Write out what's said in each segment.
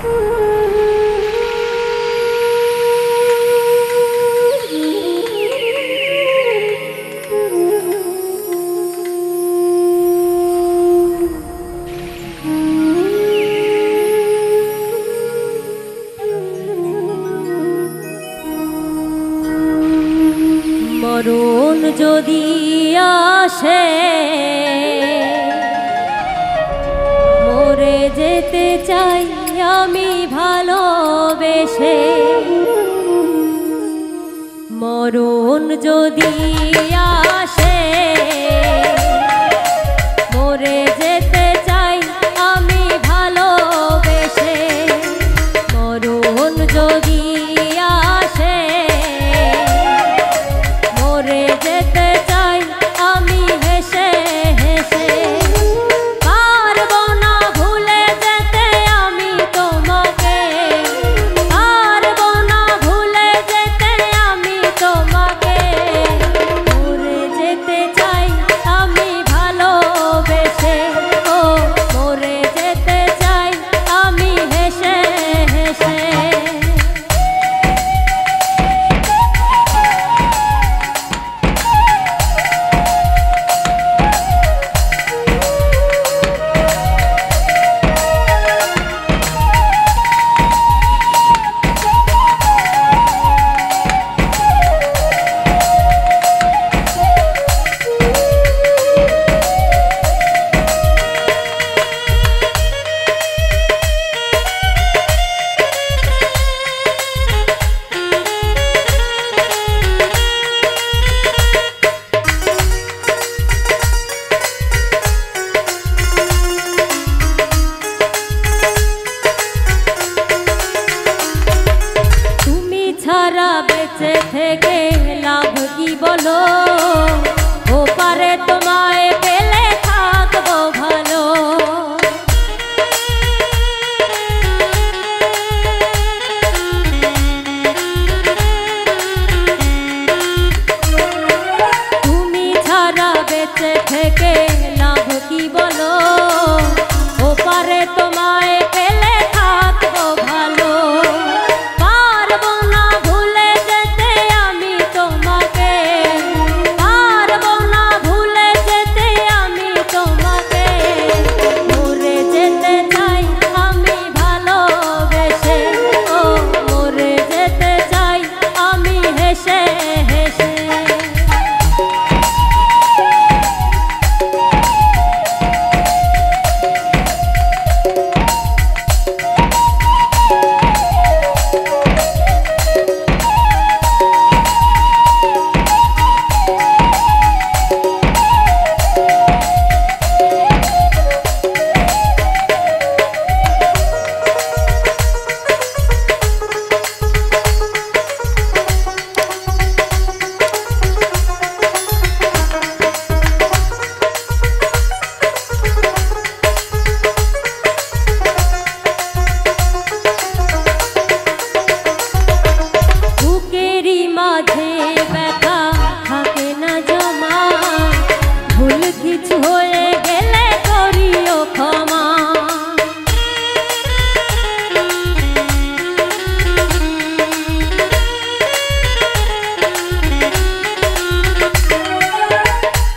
মরণ যদি আসে মরে যেতে চাই আমি ভালোবেসে। মরণ যদি আসে মরে যেতে চাই আমি ভালোবেসে। মরণ যদি আসে মরে যেতে চাই আমি হেসে হেসে। পারবো না ভুলে যেতে আমি তোমাকে, পারবো না ভুলে যেতে আমি তোমাকে। মরে যেতে চাই আমি ভালোবেসে, ও মরে যেতে চাই আমি হেসে হেসে। ছাড়া বেঁচে থেকে লাভ কি বলো, ও পারে তোমায় পেলে থাকবো ভালো। তুমি ছাড়া বেঁচে থেকে লাভ কি বলো, ও পারে তোমায় পেলে থাকবো ভালো।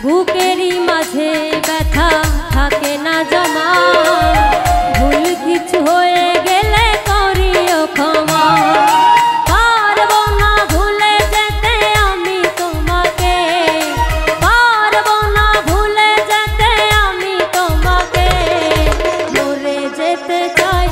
বুকেরই মাঝে ব্যথা থাকে না জমা, ভুল কিছু হয়ে গেলে করিও ক্ষমা। পারবো না ভুলে যেতে আমি তোমাকে, পারবো না ভুলে যেতে আমি তোমাকে। মরে যেতে চাই